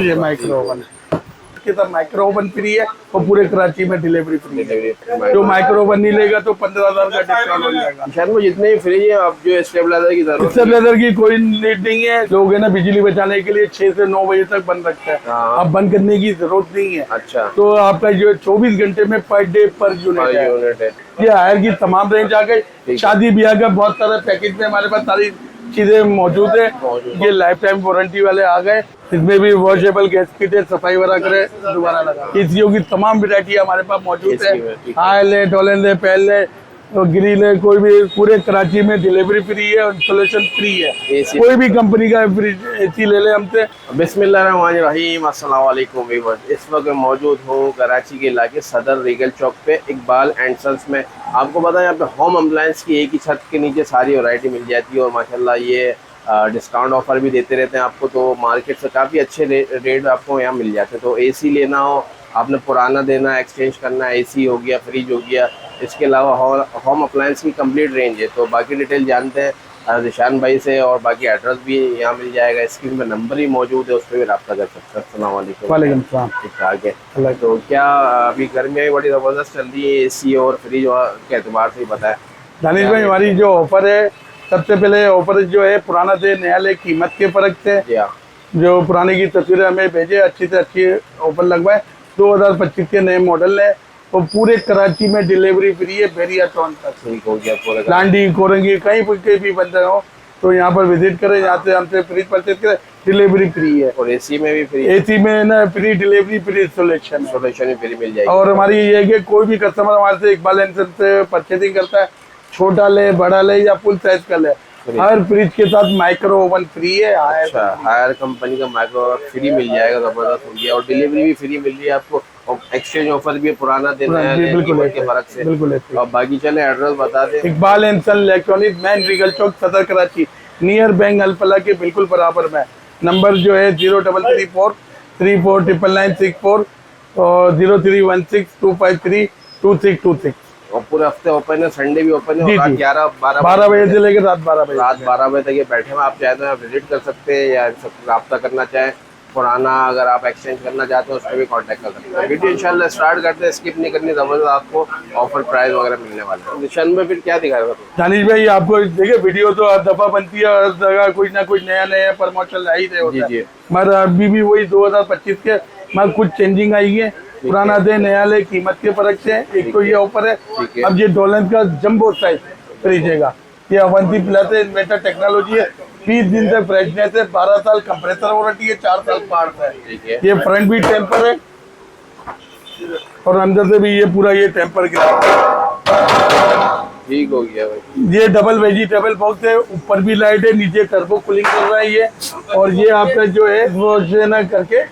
ये micro oven के साथ माइक्रो ओवन फ्री है और पूरे कराची में डिलीवरी फ्री है। जो माइक्रो ओवन नहीं लेगा तो 15,000 का डिस्काउंट हो जाएगा। शहर में जितने भी फ्रिज है, आप जो स्टेबलाइजर की जरूरत स्टेबलाइजर की कोई नीड नहीं है। लोग है ना बिजली बचाने के लिए 6 से 9 बजे तक बंद रखते हैं। हाँ। अब बंद करने की जरूरत नहीं है। अच्छा, तो आपका जो 24 घंटे में पर डे पर यूनिट है। ये हायर की तमाम रेंज आ गई। शादी ब्याह का बहुत सारा पैकेज में हमारे पास सारी चीजें मौजूद है। ये लाइफ टाइम वारंटी वाले आ गए। इसमें भी वॉशेबल गैस किट है, सफाई वगैरह करे दोबारा लगा। एसीओ की तमाम वैरायटी हमारे पास मौजूद है। हाई ले, डोलन ले, पहल ले, ग्रिल है, कोई भी पूरे कराची में डिलीवरी फ्री है और इंस्टॉलेशन फ्री है। कोई भी कंपनी का फ्रिज एसी ले ले हमसे। बिस्मिल्लाहिर्रहमानिर्रहीम, अस्सलाम वालेकुम व्यूअर्स। इस वक्त मैं मौजूद हूँ कराची के इलाके सदर रीगल चौक पे इकबाल एंड सन्स में। आपको पता है यहाँ पे होम अप्लायंस की एक ही छत के नीचे सारी वैरायटी मिल जाती है और माशाल्लाह ये डिस्काउंट ऑफर भी देते रहते हैं आपको। तो मार्केट से काफ़ी अच्छे रेट आपको यहाँ मिल जाते हैं। तो एसी लेना हो, आपने पुराना देना, एक्सचेंज करना, एसी हो गया, फ्रिज हो गया, इसके अलावा होम अप्लायंस की कंप्लीट रेंज है। तो बाकी डिटेल जानते हैं निशान भाई से और बाकी एड्रेस भी यहाँ मिल जाएगा। स्क्रीन में नंबर ही मौजूद है, उस पर भी रब्ता कर सकते हैं। अस्सलाम वालेकुम। वालेकुम सलाम। ठीक ठाक है। तो क्या अभी गर्मियाँ भी बड़ी ज़बरदस्त चल रही है, एसी और फ्रिज के एतबार से ही पता है दानिश भाई हमारी जो ऑफर है, सबसे पहले ऑफर जो है पुराना दे नया ले, कीमत के फर्क से। जो पुराने की तस्वीरें हमें भेजे, अच्छी से अच्छी ऑफर लगवाए। 2025 के नए मॉडल है और पूरे कराची में डिलीवरी फ्री है। बेरिया टाउन तक ठीक हो गया पूरा, लांडी कोरंगी कहीं पर भी बंदे हो तो यहाँ पर विजिट करें। यहाँ से हमसे फ्रिज परचेज करें, डिलीवरी फ्री है। और एसी में भी फ्री, एसी में ना फ्री डिलीवरी, फ्री इंस्टॉलेशन भी फ्री मिल जाएगी। और हमारी ये है कि कोई भी कस्टमर हमारे से इकबाल एंड सन्स से परचेजिंग करता है, छोटा ले, बड़ा ले या फुल साइज का ले, हर फ्रिज के साथ माइक्रो ओवन फ्री है। अच्छा, हायर कंपनी का माइक्रो ओवन फ्री मिल जाएगा, जबरदस्त हो गया। और डिलीवरी भी फ्री मिल रही है आपको और एक्सचेंज ऑफर भी पुराना देना है बिल्कुल के फर्क से। बिल्कुल। और बाकी चले एड्रेस बता दें। Iqbal and son electronic, main Regal Chowk, Saddar Karachi, near bank Alfalah के बिल्कुल बराबर में। नंबर जो है 0334 349964 और 031625326226। और पूरे हफ्ते ओपन है, संडे भी ओपन है। रात 12 बजे से लेकर रात 12 बजे तक ये बैठे हुए। आप चाहे तो विजिट कर सकते हैं या रब्ता करना चाहें, पुराना अगर आप एक्सचेंज करना चाहते हैं उस पर भी कांटेक्ट कर सकते हैं। वीडियो इंशाल्लाह स्टार्ट करते हैं, स्किप नहीं करनी, जबरदस्त आपको ऑफर प्राइस वगैरह मिलने वाला है। निशान में फिर क्या दिखा रहा था दानिश भाई? आपको देखिए वीडियो तो हर दफा बनती है, हर जगह कुछ ना कुछ नया प्रमोशन ला ही रहे होता है। मगर अभी भी वही 2025 के मगर कुछ चेंजिंग आई है। पुराना दे नया ले, कीमत के फर्क से। एक तो ये ऑफर है। अब ये डोलन का जंबो साइज फ्रिज है। ये अवंती प्लस है, इन्वर्टर टेक्नोलॉजी है, 20 दिन तक फ्रेशनेस है, 12 साल कंप्रेसर वारंटी है, 4 साल पार्ट है। ये फ्रंट भी टेम्पर है और अंदर से भी ये पूरा ये टेम्पर गिरा। ठीक हो गया भाई। ये डबल वेजिटेबल बॉक्स है, ऊपर भी लाइट है, नीचे टर्बो कूलिंग कर रहा है ये। और ये आपका जो है वो ना करके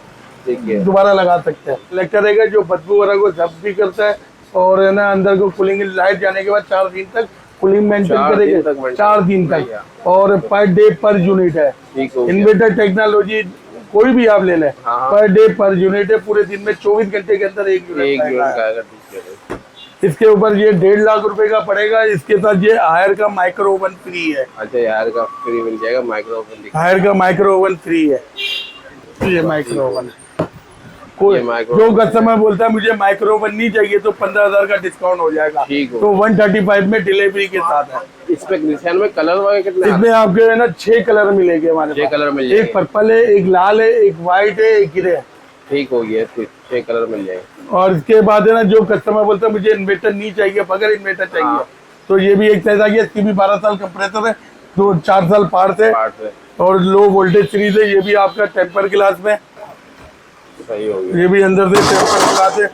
दोबारा लगा सकते हैं। इलेक्टर रहेगा जो बदबू वगैरह को जब्त भी करता है और है ना अंदर को कूलिंग लाइट जाने के बाद 4 दिन तक कूलिंग मेंटेन करेगा, 4 दिन तक। और पर डे पर यूनिट है। इन्वर्टर टेक्नोलॉजी कोई भी आप ले लें, पर डे पर यूनिट है। पूरे दिन में 24 घंटे के अंदर एक यूनिट। इसके ऊपर ये 1.5 लाख रुपए का पड़ेगा। इसके साथ ये हायर का माइक्रो ओवन फ्री है। अच्छा, हायर का फ्री मिल जाएगा, माइक्रो ओवन। हायर का माइक्रो ओवन फ्री है। ये माइक्रो ओवन जो कस्टमर बोलता है मुझे माइक्रो ओवन नहीं चाहिए तो 15,000 का डिस्काउंट हो जाएगा। तो 135 में डिलीवरी के साथ है। इसमें में कलर वगैरह कितने? इसमें आपके है ना 6 कलर मिलेंगे हमारे 6 कलर मिल जाएंगे। एक पर्पल है, एक लाल है, एक व्हाइट है, एक ग्रे है। ठीक हो गया, 6 कलर मिल जाएंगे। और इसके बाद है ना जो कस्टमर बोलता है मुझे इन्वर्टर नहीं चाहिए, बगैर इन्वर्टर चाहिए, तो ये भी एक साइज आ गया। इसकी भी 12 साल कंप्रेसर है, 4 साल पार्ट है और लो वोल्टेज सीरीज है। ये भी आपका टेम्पर ग्लास में सही हो गया। ये भी अंदर से टेम्पर ग्लास है।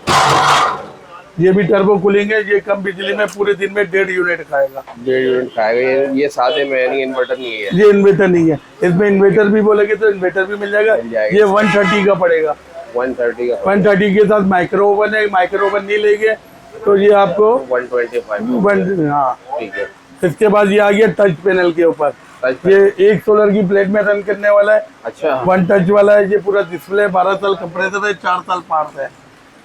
ये भी टर्बो कूलिंग है। ये कम बिजली में पूरे दिन में 1.5 यूनिट खाएगा। 1.5 यूनिट खाएगा। ये साथ में इन्वर्टर नहीं है। ये इन्वर्टर नहीं है। इसमें इन्वर्टर भी बोलेगे तो इन्वर्टर भी मिल जाएगा। ये 130 का पड़ेगा। 130 के साथ माइक्रो ओवन है। माइक्रो ओवन नहीं लेंगे तो ये आपको 125। हाँ ठीक है। इसके बाद ये आ गया टच पैनल के ऊपर। ये एक सोलर की प्लेट में रन करने वाला है। अच्छा, 1 टच वाला है। ये पूरा डिस्प्ले, 12 साल कंप्रेसर है, 4 साल पार्ट है।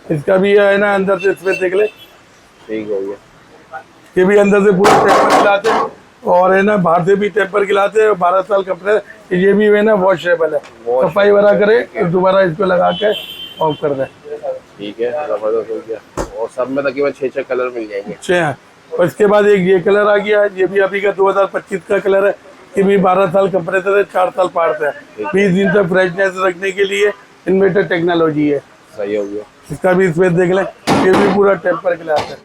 इसका भी है ना अंदर से इसमें देख ले। ठीक हो गया। ये भी अंदर से पूरा टेम्पर ग्लास है। और है ना बाहर से भी टेम्पर गिलाते हैं, 12 साल कंप्रेसर। ये भी है ना वॉशेबल है, सफाई वगैरह करे दोबारा इसको लगा के ऑफ कर दे। ठीक है, जबरदस्त हो गया। और सब में तकरीबन 6 कलर मिल जाएंगे। अच्छा, और इसके बाद एक ये कलर आ गया, ये भी अभी का 2025 का कलर है। ये भी 12 साल कंप्रेसर है, 4 साल पार्ट है, 20 दिन तक फ्रेशनेस रखने के लिए इन्वर्टर टेक्नोलॉजी है। सही हो गया। इसका भी स्पेस देख लें, ये भी पूरा टेम्पर गिलास है।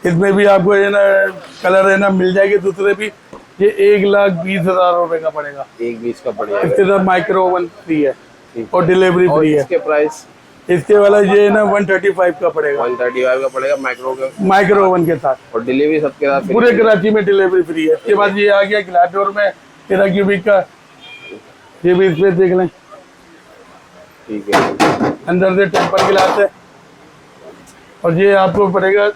इसमें भी आपको है ना कलर है ना मिल जाएगी दूसरे भी। ये 1,20,000 रुपए का पड़ेगा। 1,20 का पड़ेगा। इसके साथ माइक्रो ओवन फ्री है और डिलीवरी और फ्री है। इसके प्राइस इसके वाला ये ना 135 का पड़ेगा, 135 का पड़ेगा माइक्रो ओवन के साथ, और डिलीवरी सबके साथ पूरे कराची में डिलीवरी फ्री है। इसके बाद ये आ गया ग्लास डोर में 13 क्यूबिक का, ये भी इसमें देख लें। ठीक है, अंदर से टेम्पर गिलास है और ये आपको पड़ेगा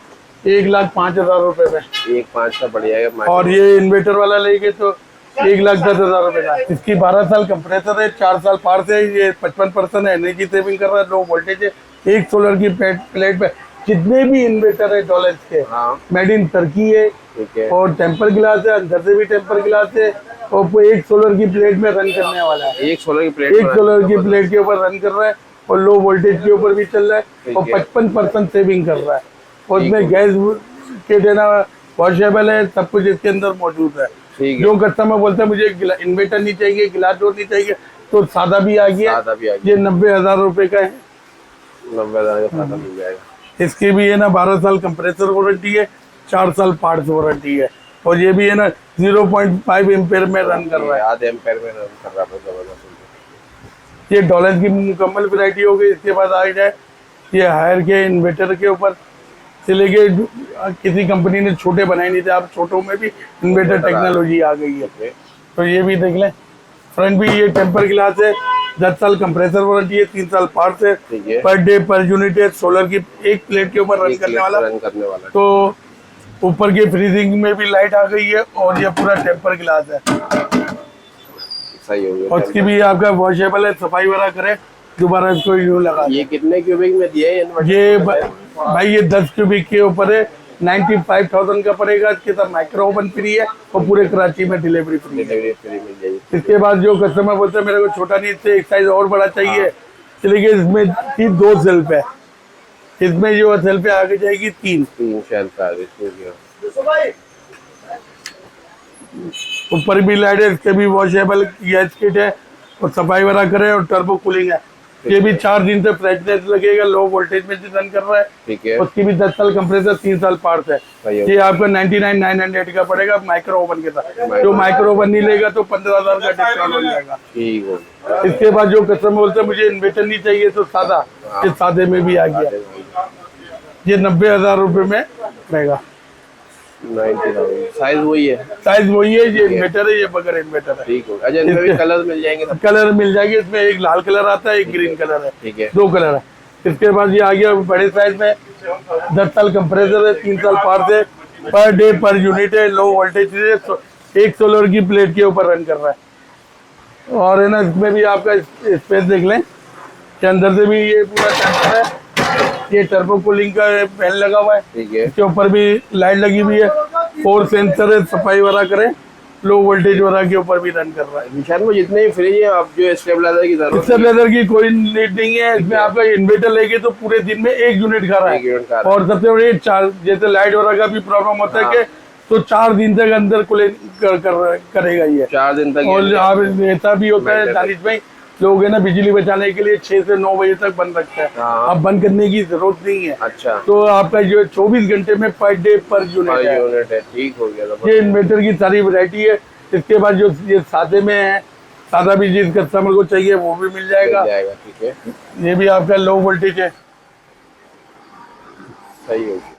1,05,000 रुपए में। 1,05 का पड़ जाएगा। और ये इन्वर्टर वाला लेंगे तो 1,10,000 रुपए का। इसकी 12 साल कंप्रेसर है, 4 साल पार्ट है। ये 55% एनर्जी सेविंग कर रहा है, लो वोल्टेज है। एक सोलर की प्लेट पे जितने भी इन्वर्टर है डॉलर्स के, हाँ, मेड इन टर्की है। ठीक है। और टेम्पर गिलास है, अंदर से भी टेम्पर गिलास है। और वो एक सोलर की प्लेट में रन करने वाला है। एक सोलर की प्लेट, एक सोलर की प्लेट के ऊपर रन कर रहा है और लो वोल्टेज के ऊपर भी चल रहा है और 55% सेविंग कर रहा है। और उसमें गैस के देना वॉशेबल है, सब कुछ इसके अंदर मौजूद है। जो कस्टमर बोलते हैं मुझे इन्वर्टर नहीं चाहिए, गिलास डोर नहीं चाहिए, तो सादा भी आ गया। ये 90,000 रुपए का है। 90,000 का सादा मिल जाएगा। इसकी भी है ना 12 साल कंप्रेसर वारंटी है, 4 साल पार्ट्स वारंटी है। और ये भी है ना 0.5 एम्पेयर में रन कर रहा है, आधे एम्पेयर में रन कर रहा है। जबरदस्त। ये डॉलर की मुकम्मल वैरायटी हो गई। इसके बाद आ जाए ये हायर के इन्वर्टर के ऊपर से लेके किसी कंपनी ने छोटे बनाए नहीं थे, आप छोटों में भी इन्वर्टर टेक्नोलॉजी आ गई है। तो ये भी देख लें। फ्रंट भी ये टेम्पर गिलास है, 10 साल कंप्रेसर वारंटी है, 3 साल पार्ट्स है, पर डे पर यूनिट है, सोलर की एक प्लेट के ऊपर रन करने वाला। तो ऊपर की फ्रीजिंग में भी लाइट आ गई है और ये पूरा टेम्पर गिलास है। सही हो गया। और इसकी भी आपका वॉशेबल है, सफाई वगैरह करे दोबारा इसको यूं लगा। ये कितने क्यूबिक में दिया है ये भाई ये 10 क्यूबिक के ऊपर है, 95,000 का पड़ेगा। इसके साथ माइक्रो ओवन फ्री है और पूरे कराची में डिलीवरी फ्री है। मिल जाएगी। इसके बाद जो कस्टमर बोलते हैं मेरे को छोटा नहीं, इससे एक साइज और बड़ा चाहिए, चलिए इसमें 2 सेल्फ है। इसमें जो सेल्फ आगे जाएगी 3 शेल्फ है। ऊपर भी लाइट है, इसके भी वॉशेबल गैस किट है और सफाई वगैरह करे और टर्बो कूलिंग है। ये भी 4 दिन से फ्रेशनेस लगेगा, लो वोल्टेज में रन कर रहा है। ठीक है। उसकी भी 10 साल कंप्रेसर, 3 साल पार्ट है। ये आपको 99,900 का पड़ेगा माइक्रो ओवन के साथ। जो माइक्रो ओवन नहीं लेगा तो 15,000 का डिस्काउंट हो जाएगा। ठीक हो। इसके बाद जो कस्टमर बोलते हैं मुझे इन्वर्टर नहीं चाहिए तो सादा, ये सादे में भी आ गया। ये 90,000 रुपए में रहेगा। 90,000 साइज वही है। साइज वही है, ये इन्वर्टर है, ये बगैर इन्वर्टर है। ठीक हो। अच्छा, इनमें भी कलर मिल जाएंगे? कलर मिल जाएंगे। इसमें एक लाल कलर आता है, एक ग्रीन कलर है। ठीक है, 2 कलर है। इसके बाद ये आ गया बड़े साइज में, 10 साल कंप्रेसर है, 3 साल पार्ट है, पर डे पर यूनिट है, लो वोल्टेज है, एक सोलर की प्लेट के ऊपर रन कर रहा है। और है ना इसमें भी आपका स्पेस देख लें कि अंदर से भी ये पूरा टेम्पर है। ये टर्बो कूलिंग का पैन लगा हुआ है। ठीक है। इसके ऊपर भी लाइट लगी हुई है और सेंसर है, सफाई वगैरह करे, लो वोल्टेज वगैरह के ऊपर भी रन कर रहा है। निशान में जितने भी फ्रिज है, आप जो स्टेबलाइजर की जरूरत, स्टेबलाइजर की कोई नीड नहीं है। इसमें आपका इन्वर्टर लेके तो पूरे दिन में 1 यूनिट खा रहा है। और सबसे बड़ी 4 जैसे लाइट वगैरह का भी प्रॉब्लम होता है कि तो 4 दिन तक अंदर कूलिंग करेगा ये 4 दिन तक। और आप ऐसा भी होता है दानिश भाई, लोग है ना बिजली बचाने के लिए 6 से 9 बजे तक बंद रखते हैं। अब बंद करने की जरूरत नहीं है। अच्छा। तो आपका जो 24 घंटे में पर डे पर यूनिट है। ठीक हो गया। ये इन्वर्टर की सारी वैरायटी है। इसके बाद जो ये सादे में है, सादा भी जिस कस्टमर को चाहिए वो भी मिल जाएगा। ठीक है। ये भी आपका लो वोल्टेज है। सही हो गया।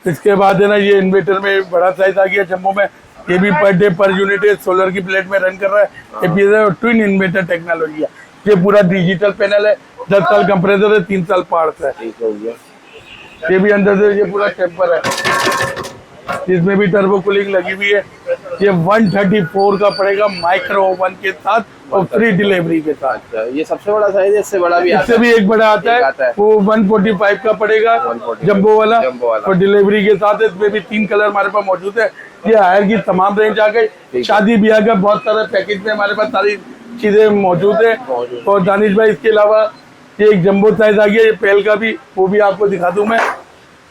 इसके बाद है ना ये इन्वर्टर में बड़ा साइज आ गया जम्बो में। ये भी पर डे पर यूनिट है, सोलर की प्लेट में रन कर रहा है। ये भी ट्विन इन्वर्टर टेक्नोलॉजी है। ये पूरा डिजिटल पैनल है, 10 साल कंप्रेसर है, 3 साल पार्ट्स है। ठीक हो गया। ये भी अंदर से ये पूरा टेम्पर है। इसमें भी टर्बो कूलिंग लगी हुई है। ये 134 का पड़ेगा माइक्रो ओवन के साथ और फ्री डिलीवरी के साथ। अच्छा, ये सबसे बड़ा साइज है, इससे बड़ा भी आता इससे है? भी एक बड़ा आता है, वो 145 का पड़ेगा, 145 जंबो वाला और डिलीवरी के साथ। इसमें भी 3 कलर हमारे पास मौजूद है। ये हायर की तमाम रेंज आ गई। शादी ब्याह का बहुत सारा पैकेज में हमारे पास सारी चीजें मौजूद है। और दानिश भाई, इसके अलावा ये एक जंबो साइज आ गया, ये पहल का भी, वो भी आपको दिखा दूं मैं।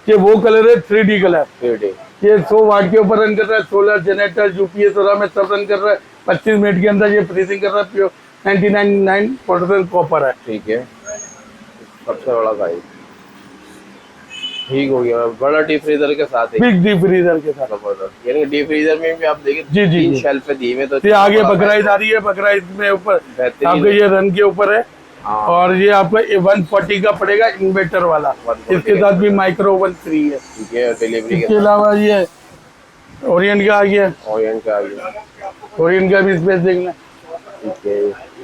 ये वो कलर है 3D कलर। 3D। ये 100 वाट के ऊपर रन कर रहा है, सोलर जनरेटर यूपीएस और में सब रन कर रहा है। 25 मिनट के अंदर ये फ्रीजिंग कर रहा है। प्योर 99.9% कॉपर है। ठीक है, सबसे बड़ा साइज ठीक हो गया, बड़ा डीप फ्रीजर के साथ है। बिग डीप फ्रीजर के साथ। जबरदस्त, यानी डीप फ्रीजर में भी आप देखिए जी जी 3 शेल्फ दी में। तो ये आगे बकराइद आ रही है, बकराइद में ऊपर बेहतरीन आपके ये रन के ऊपर है। हाँ। और ये आपका 140 का पड़ेगा इन्वर्टर वाला, 140 इसके साथ भी माइक्रो ओवन फ्री है। ठीक है, डिलीवरी इसके अलावा ये ओरियंट का आ गया, ओरियंट का आ गया। ओरियंट का भी स्पेस देखना। ठीक है,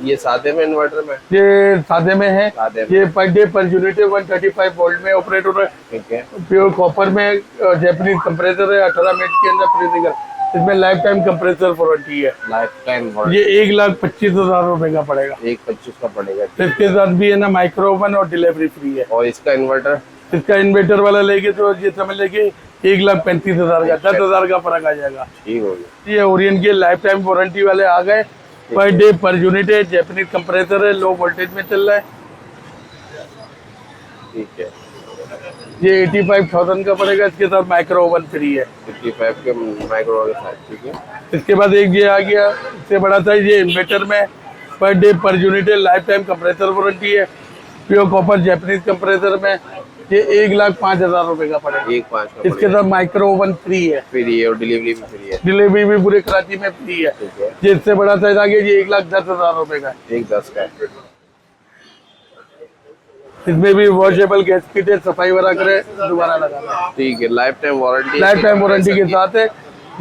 ये सादे में इन्वर्टर में? ये सादे में है। सादे में। ये per day per unit 135 volt में ऑपरेट हो रहा है। ठीक है, प्योर कॉपर में जैपनीज कंप्रेसर है। 18 मिनट के अंदर फ्रीजिंग है। इसमें लाइफ टाइम कंप्रेसर वारंटी है। Life time. ये 1,25,000 रुपए का पड़ेगा। 1,25,000 का पड़ेगा। इसके साथ भी है ना माइक्रो ओवन और डिलीवरी फ्री है। और इसका इन्वर्टर? इसका इन्वर्टर वाला लेके तो ये समझ लेके 1,35,000 का, 10,000 का फर्क आ जाएगा। ठीक हो गया। ये ओरियंट के लाइफ टाइम वारंटी वाले आ गए। पर डे पर यूनिट है, जैपनीज कंप्रेसर है, लो वोल्टेज में चल रहा है। ठीक है, ये 85,000 का पड़ेगा। इसके साथ माइक्रो ओवन फ्री है। 55 के माइक्रो के साथ। ठीक है, इसके बाद एक ये आ गया, इससे बड़ा साइज, ये इन्वर्टर में पर डे पर यूनिट है, लाइफ टाइम कंप्रेसर वारंटी है। प्योर कॉपर जैपनीज कंप्रेसर में ये 1,05,000 रुपए का पड़ेगा। 1,05,000 का इसके साथ माइक्रो ओवन फ्री है। फ्री है और डिलीवरी भी फ्री है। डिलीवरी भी पूरे कराची में फ्री है। ठीक है, ये इससे बड़ा साइज आ गया, ये 1,10,000 रुपए का है। 1,10 का। इसमें भी वॉशेबल गैस किट है, सफाई वगैरह करे दोबारा लगाना है। ठीक है, life time warranty. Life time warranty के साथ है।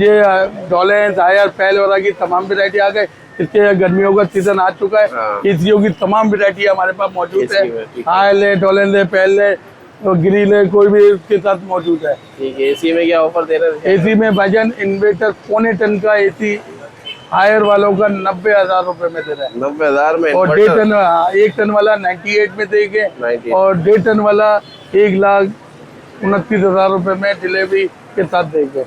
ये डॉलेंस हायर पैल वगैरह की तमाम वैरायटी आ गए। इसके गर्मियों का सीजन आ चुका है। हाँ। एसीओ की तमाम वैरायटी हमारे पास मौजूद है। AC में, ठीक है। हायल है, डॉलेंस है, पैल है और ग्रिल है, कोई भी इसके साथ मौजूद है। ठीक है, एसी में क्या ऑफर दे रहे हैं? एसी में भाईजान इन्वर्टर 1.25 टन का एसी हायर वालों का 90,000 रुपए में दे रहे हैं। 90,000 में और 1.5 टन, 1 टन वाला 98 में देंगे। 98 और 1.5 टन वाला 1,29,000 रुपए में डिलीवरी के साथ देंगे।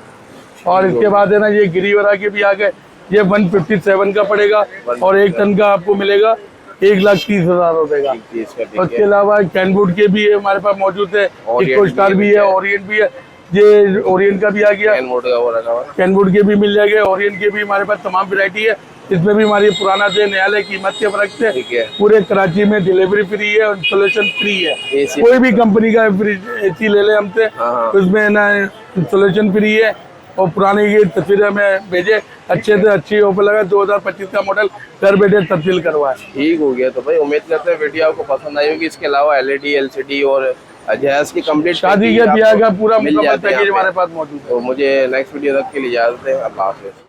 और इसके बाद है ना ये गिरीवरा के भी आ गए। ये 157 का पड़ेगा और 1 टन का आपको मिलेगा 1,30,000 रुपए का। 30 का। और ठीक इसके है, अलावा कैनवुड के भी हमारे पास मौजूद है। Orient इको स्टार भी है, ओरियंट भी है। ये ओरियंट का भी आ गया, कैन मोड का वो रखा हुआ है। कैनवुड के भी मिल जाएंगे। ओरियंट के भी हमारे पास तमाम वैरायटी है। इसमें भी हमारी पुराना से नया ले कीमत के फर्क से ठीक है, पूरे कराची में डिलीवरी फ्री है और इंस्टॉलेशन फ्री है। AC कोई भी कंपनी का एसी ले ले हमसे, हाँ। उसमें ना इंस्टॉलेशन फ्री है। और पुरानी की तस्वीरें हमें भेजे, अच्छे से अच्छी ऑफर लगा। 2025 का मॉडल घर बैठे तब्दील करवाए। ठीक हो गया। तो भाई उम्मीद करते हैं वीडियो आपको पसंद आई होगी। इसके अलावा LED, LCD और जहाज की कंप्लीट शादी के ब्याह का पूरा मिल मुकम्मल जाते हैं पैकेज यहाँ पे। हमारे पास मौजूद है। तो मुझे नेक्स्ट वीडियो तक के लिए इजाजत है। अल्लाह हाफिज़।